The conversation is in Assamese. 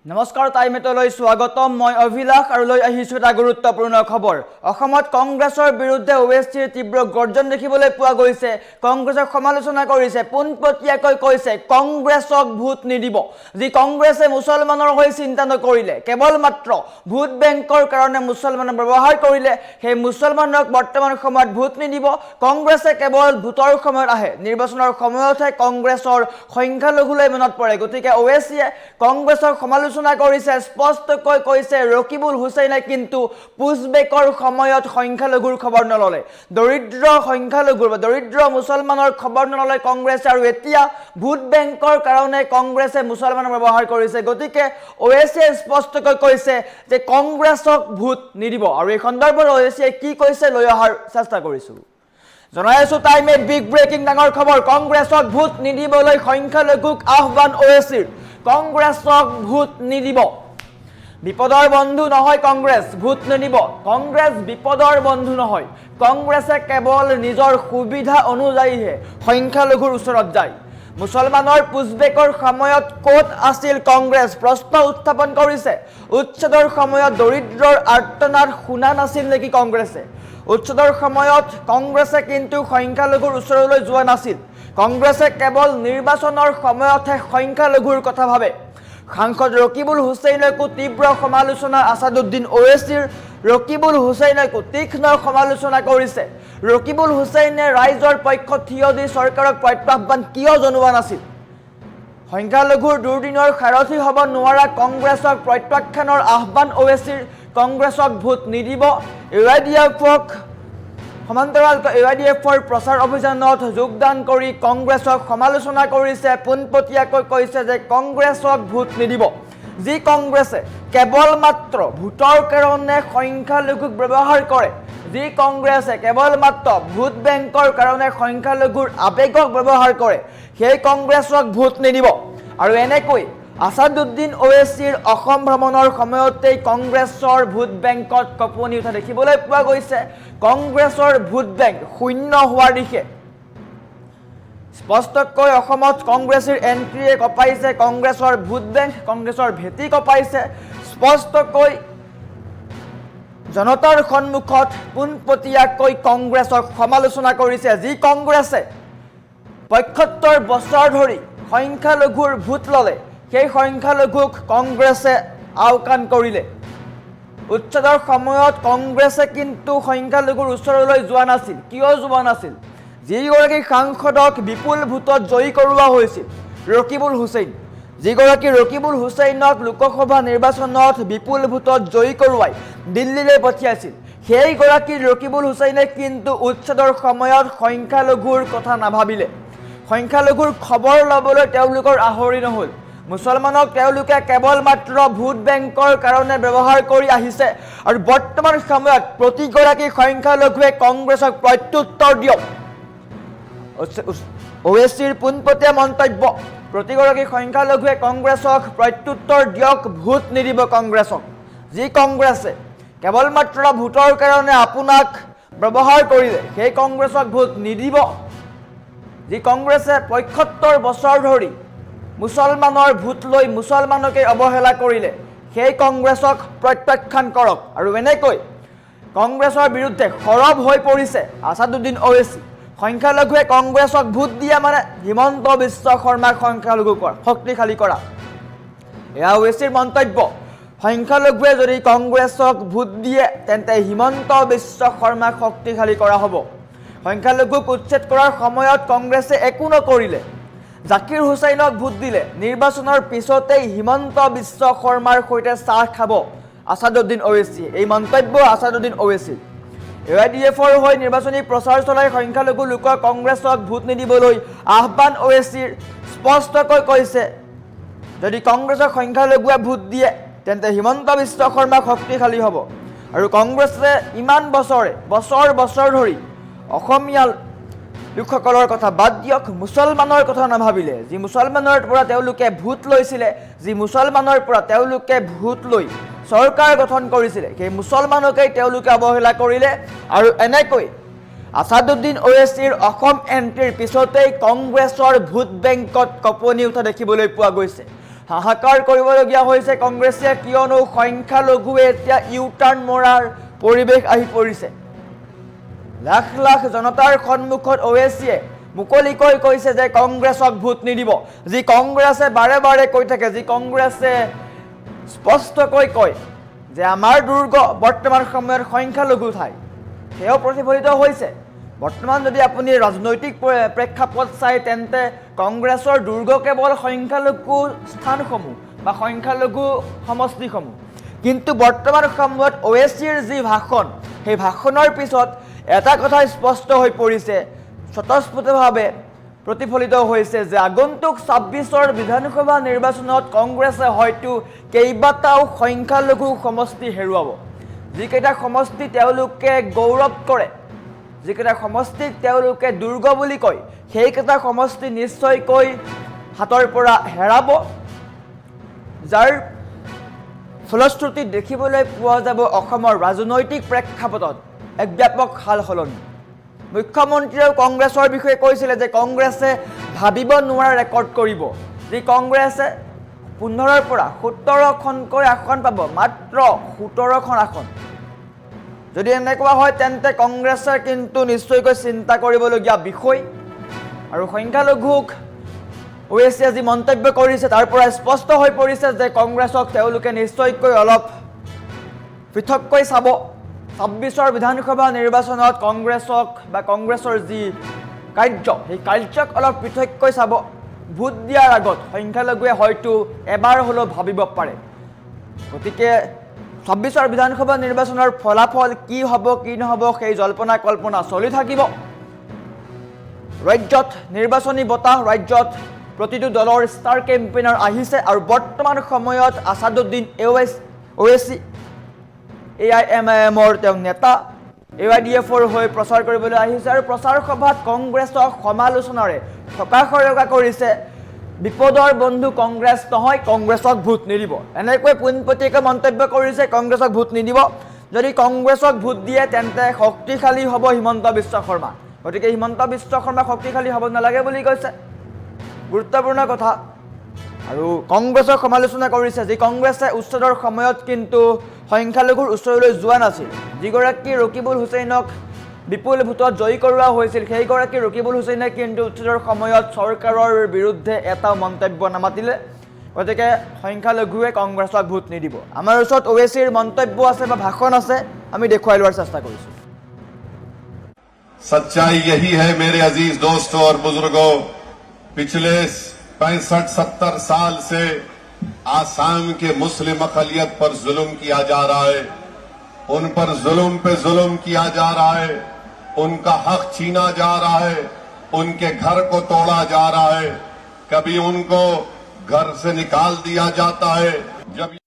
নমস্কাৰ টাইমেটলৈ স্বাগতম মই অভিলাষ আৰু লৈ আহিছো এটা গুৰুত্বপূৰ্ণ খবৰ অসমত কংগ্ৰেছৰ বিৰুদ্ধে ওৱেচিৰ তীব্ৰ গৰ্জন দেখিবলৈ পোৱা গৈছে কংগ্ৰেছক সমালোচনা কৰিছে পোনপটীয়াকৈ কৈছে কংগ্ৰেছক ভোট নিদিব যি কংগ্ৰেছে মুছলমানৰ হৈ চিন্তা নকৰিলে কেৱল মাত্ৰ ভোট বেংকৰ কাৰণে মুছলমানক ব্যৱহাৰ কৰিলে সেই মুছলমানক বৰ্তমান সময়ত ভোট নিদিব কংগ্ৰেছে কেৱল ভোটৰ সময়ত আহে নিৰ্বাচনৰ সময়তহে কংগ্ৰেছৰ সংখ্যালঘুলৈ মনত পৰে গতিকে ওৱেচিয়ে কংগ্ৰেছক সমালোচনা কৰিছে স্পষ্টকৈ কৈছে ৰকিবুল হুছেইনে কিন্তু পুছবেকৰ সময়ত সংখ্যালঘুৰ খবৰ নললে দৰিদ্ৰ সংখ্যালঘুৰ বা দৰিদ্ৰ মুছলমানৰ খবৰ নললে কংগ্ৰেছে আৰু এতিয়া ভোট বেংকৰ কাৰণে কংগ্ৰেছে মুছলমানক ব্যৱহাৰ কৰিছে গতিকে ওৱেচিয়ে স্পষ্টকৈ কৈছে যে কংগ্ৰেছক ভোট নিদিব আৰু এই সন্দৰ্ভত ওৱেচিয়ে কি কৈছে লৈ অহাৰ চেষ্টা কৰিছো জনাই আছো টাইমে বিগ ব্ৰেকিং ডাঙৰ খবৰ কংগ্ৰেছক ভোট নিদিবলৈ সংখ্যালঘুক আহ্বান ওৱেচিৰ কংগ্ৰেছক ভোট নিদিব বিপদৰ বন্ধু নহয় কংগ্ৰেছ ভোট নিদিব কংগ্ৰেছ বিপদৰ বন্ধু নহয় কংগ্ৰেছে কেৱল নিজৰ সুবিধা অনুযায়ীহে সংখ্যালঘুৰ ওচৰত যায় মুছলমানৰ পুছবেকৰ সময়ত ক'ত আছিল কংগ্ৰেছ প্ৰশ্ন উত্থাপন কৰিছে উচ্ছেদৰ সময়ত দৰিদ্ৰৰ আৰ্তনাদ শুনা নাছিল নেকি কংগ্ৰেছে উচ্ছেদৰ সময়ত কংগ্ৰেছে কিন্তু সংখ্যালঘুৰ ওচৰলৈ যোৱা নাছিল কংগ্ৰেছে কেৱল নিৰ্বাচনৰ সময়তহে সংখ্যালঘুৰ কথা ভাবে সাংসদ ৰকিবুল হুছেইনকো তীব্ৰ সমালোচনা আসাদুদ্দিন ওৱেচিৰ ৰকিবুল হুছেইনকো তীক্ষ্ণ সমালোচনা কৰিছে ৰকিবুল হুছেইনে ৰাইজৰ পক্ষত থিয় দি চৰকাৰক প্ৰত্যাহ্বান কিয় জনোৱা নাছিল সংখ্যালঘুৰ দুৰ্দিনৰ সাৰথি হ'ব নোৱাৰা কংগ্ৰেছক প্ৰত্যাখ্যানৰ আহ্বান ওৱেচিৰ কংগ্ৰেছক ভোট নিদিব ইউআইডিএফক সমান্তৰালকৈ ইউআইডিএফৰ প্ৰচাৰ অভিযানত যোগদান কৰি কংগ্ৰেছক সমালোচনা কৰিছে পোনপটীয়াকৈ কৈছে যে কংগ্ৰেছক ভোট নিদিব যি কংগ্ৰেছে কেৱল মাত্ৰ ভোটৰ কাৰণে সংখ্যালঘুক ব্যৱহাৰ কৰে যি কংগ্ৰেছে কেৱল মাত্ৰ ভোট বেংকৰ কাৰণে সংখ্যালঘুৰ আৱেগক ব্যৱহাৰ কৰে সেই কংগ্ৰেছক ভোট নিদিব আৰু এনেকৈ আসাদুদ্দিন ওৱেচিৰ অসম ভ্ৰমণৰ সময়তেই কংগ্ৰেছৰ ভোট বেংকত কঁপনি উঠা দেখিবলৈ পোৱা গৈছে কংগ্ৰেছৰ ভোট বেংক শূন্য হোৱাৰ দিশে স্পষ্টকৈ অসমত কংগ্ৰেছৰ এন্ট্ৰিয়ে কঁপাইছে কংগ্ৰেছৰ ভোট বেংক কংগ্ৰেছৰ ভেটি কঁপাইছে স্পষ্টকৈ জনতাৰ সন্মুখত পোনপটীয়াকৈ কংগ্ৰেছক সমালোচনা কৰিছে যি কংগ্ৰেছে ৭৫ বছৰ ধৰি সংখ্যালঘুৰ ভোট ল'লে সেই সংখ্যালঘুক কংগ্ৰেছে আওকাণ কৰিলে উচ্ছেদৰ সময়ত কংগ্ৰেছে কিন্তু সংখ্যালঘুৰ ওচৰলৈ যোৱা নাছিল কিয় যোৱা নাছিল যিগৰাকী সাংসদক বিপুল ভোটত জয়ী কৰোৱা হৈছিল ৰকিবুল হুছেইন যিগৰাকী ৰকিবুল হুছেইনক লোকসভা নিৰ্বাচনত বিপুল ভোটত জয়ী কৰোৱাই দিল্লীলৈ পঠিয়াইছিল সেইগৰাকী ৰকিবুল হুছেইনে কিন্তু উচ্ছেদৰ সময়ত সংখ্যালঘুৰ কথা নাভাবিলে সংখ্যালঘুৰ খবৰ ল'বলৈ তেওঁলোকৰ আহৰি নহ'ল মুছলমানক তেওঁলোকে কেৱল মাত্ৰ ভোট বেংকৰ কাৰণে ব্যৱহাৰ কৰি আহিছে আৰু বৰ্তমান সময়ত প্ৰতিগৰাকী সংখ্যালঘুৱে কংগ্ৰেছক প্ৰত্যুত্তৰ দিয়ক ওৱেচিৰ পোনপটীয়া মন্তব্য প্ৰতিগৰাকী সংখ্যালঘুৱে কংগ্ৰেছক প্ৰত্যুত্তৰ দিয়ক ভোট নিদিব কংগ্ৰেছক যি কংগ্ৰেছে কেৱল মাত্ৰ ভোটৰ কাৰণে আপোনাক ব্যৱহাৰ কৰিলে সেই কংগ্ৰেছক ভোট নিদিব যি কংগ্ৰেছে ৭৫ বছৰ ধৰি মুছলমানৰ ভোট লৈ মুছলমানকে অৱহেলা কৰিলে সেই কংগ্ৰেছক প্ৰত্যাখ্যান কৰক আৰু এনেকৈ কংগ্ৰেছৰ বিৰুদ্ধে সৰব হৈ পৰিছে আসাদুদ্দিন ওৱেচি সংখ্যালঘুৱে কংগ্ৰেছক ভোট দিয়া মানে হিমন্ত বিশ্ব শৰ্মাক সংখ্যালঘু শক্তিশালী কৰা এয়া ওৱেচিৰ মন্তব্য সংখ্যালঘুৱে যদি কংগ্ৰেছক ভোট দিয়ে তেন্তে হিমন্ত বিশ্ব শৰ্মাক শক্তিশালী কৰা হ'ব সংখ্যালঘুক উচ্ছেদ কৰাৰ সময়ত কংগ্ৰেছে একো নকৰিলে জাকিৰ হুছেইনক ভোট দিলে নিৰ্বাচনৰ পিছতেই হিমন্ত বিশ্ব শৰ্মাৰ সৈতে চাহ খাব আসাদুদ্দিন ওৱেচি এই মন্তব্য আসাদুদ্দিন ওৱেচি ইউআইডিএফৰ হৈ নিৰ্বাচনী প্ৰচাৰ চলাই সংখ্যালঘু লোকক কংগ্ৰেছক ভোট নিদিবলৈ আহ্বান ওৱেচিৰ স্পষ্টকৈ কৈছে যদি কংগ্ৰেছক সংখ্যালঘুৱে ভোট দিয়ে তেন্তে হিমন্ত বিশ্ব শৰ্মা শক্তিশালী হ'ব আৰু কংগ্ৰেছে ইমান বছৰ ধৰি অসমীয়া লোকসকলৰ কথা বাদ দিয়ক মুছলমানৰ কথা নাভাবিলে যি মুছলমানৰ পৰা তেওঁলোকে ভোট লৈছিলে যি মুছলমানৰ পৰা তেওঁলোকে ভোট লৈ চৰকাৰ গঠন কৰিছিলে সেই মুছলমানকেই তেওঁলোকে অৱহেলা কৰিলে আৰু এনেকৈ আসাদুদ্দিন ওৱেচিৰ অসম এন্ট্ৰিৰ পিছতেই কংগ্ৰেছৰ ভোট বেংকত কঁপনি উঠা দেখিবলৈ পোৱা গৈছে হাহাকাৰ কৰিবলগীয়া হৈছে কংগ্ৰেছে, কিয়নো সংখ্যালঘুৱে এতিয়া ইউ টাৰ্ণ মৰাৰ পৰিৱেশ আহি পৰিছে। লাখ লাখ জনতাৰ সন্মুখত ওৱেচিয়ে মুকলিকৈ কৈছে যে কংগ্ৰেছক ভোট নিদিব। যি কংগ্ৰেছে বাৰে বাৰে কৈ থাকে, যি কংগ্ৰেছে স্পষ্টকৈ কয় যে আমাৰ দুৰ্গ বৰ্তমান সময়ত সংখ্যালঘু ঠাই, সেয়াও প্ৰতিফলিত হৈছে। বৰ্তমান যদি আপুনি ৰাজনৈতিক প্ৰেক্ষাপট চাই, তেন্তে কংগ্ৰেছৰ দুৰ্গ কেৱল সংখ্যালঘু স্থানসমূহ বা সংখ্যালঘু সমষ্টিসমূহ। কিন্তু বৰ্তমান সময়ত ওৱেচিৰ যি ভাষণ, সেই ভাষণৰ পিছত এটা কথা স্পষ্ট হৈ পৰিছে, স্বতঃস্ফূৰ্তভাৱে প্ৰতিফলিত হৈছে যে আগন্তুক ২৬ৰ বিধানসভা নিৰ্বাচনত কংগ্ৰেছে হয়তো কেইবাটাও সংখ্যালঘু সমষ্টি হেৰুৱাব। যিকেইটা সমষ্টি তেওঁলোকে গৌৰৱ কৰে, যিকেইটা সমষ্টিক তেওঁলোকে দুৰ্গ বুলি কয়, সেইকেইটা সমষ্টি নিশ্চয়কৈ হাতৰ পৰা হেৰাব, যাৰ ফলশ্ৰুতি দেখিবলৈ পোৱা যাব অসমৰ ৰাজনৈতিক প্ৰেক্ষাপটত এক ব্যাপক সাল সলনি। মুখ্যমন্ত্ৰীয়েও কংগ্ৰেছৰ বিষয়ে কৈছিলে যে কংগ্ৰেছে ভাবিব নোৱাৰা ৰেকৰ্ড কৰিব। যি কংগ্ৰেছে ১৫ৰ পৰা ১৭খনকৈ আসন পাব, মাত্ৰ ১৭খন আসন। যদি এনেকুৱা হয় তেন্তে কংগ্ৰেছে কিন্তু নিশ্চয়কৈ চিন্তা কৰিবলগীয়া বিষয়। আৰু সংখ্যালঘুক ওৱেচিয়ে যি মন্তব্য কৰিছে তাৰ পৰা স্পষ্ট হৈ পৰিছে যে কংগ্ৰেছক তেওঁলোকে নিশ্চয়কৈ অলপ পৃথককৈ চাব। ২৬ৰ বিধানসভা নিৰ্বাচনত কংগ্ৰেছক বা কংগ্ৰেছৰ যি কাৰ্য, সেই কাৰ্যক অলপ পৃথককৈ চাব। ভোট দিয়াৰ আগত সংখ্যালঘুৱে হয়তো এবাৰ হ'লেও ভাবিব পাৰে। গতিকে ২৬ৰ বিধানসভা নিৰ্বাচনৰ ফলাফল কি হ'ব কি নহ'ব সেই জল্পনা কল্পনা চলি থাকিব। ৰাজ্যত নিৰ্বাচনী বতাহ, ৰাজ্যত প্ৰতিটো দলৰ ষ্টাৰ কেম্পেইনাৰ আহিছে আৰু বৰ্তমান সময়ত আছাদুদ্দিন ওৱেচি AIMIMৰ তেওঁ নেতা, AIDFৰ হৈ প্ৰচাৰ কৰিবলৈ আহিছে আৰু প্ৰচাৰ সভাত কংগ্ৰেছক সমালোচনাৰে থকাসৰকা কৰিছে। বিপদৰ বন্ধু কংগ্ৰেছ নহয়, কংগ্ৰেছক ভোট নিদিব, এনেকৈ পোনপটীয়াকৈ মন্তব্য কৰিছে। কংগ্ৰেছক ভোট নিদিব, যদি কংগ্ৰেছক ভোট দিয়ে তেন্তে শক্তিশালী হ'ব হিমন্ত বিশ্ব শৰ্মা। গতিকে হিমন্ত বিশ্ব শৰ্মা শক্তিশালী হ'ব নালাগে বুলি কৈছে, গুৰুত্বপূৰ্ণ কথা। আৰু কংগ্ৰেছক সমালোচনা কৰিছে, যি কংগ্ৰেছে উচ্ছেদৰ সময়ত কিন্তু সংখ্যালঘুৰ ওচৰলৈ যোৱা নাছিল। যিগৰাকী ৰকিবুল হুছেইনক বিপুল ভোটত জয়ী কৰোৱা হৈছিল, সেইগৰাকী ৰকিবুল হুছেইনে কিন্তু উচ্ছেদৰ সময়ত চৰকাৰৰ বিৰুদ্ধে এটা মন্তব্য নামাতিলে। গতিকে সংখ্যালঘুৱে কংগ্ৰেছক ভোট নিদিব। আমাৰ ওচৰত ওৱেচিৰ মন্তব্য আছে বা ভাষণ আছে, আমি দেখুৱাই লোৱাৰ চেষ্টা কৰিছোঁ। सच्चाई यही है मेरे अजीज दोस्तों और बुजुर्गों, पिछले 65-70 साल से आसाम के मुस्लिम अकलियत पर जुल्म किया जा रहा है, उन पर जुल्म पे जुल्म किया जा रहा है, उनका हक छीना जा रहा है, उनके घर को तोड़ा जा रहा है, कभी उनको घर से निकाल दिया जाता है। जब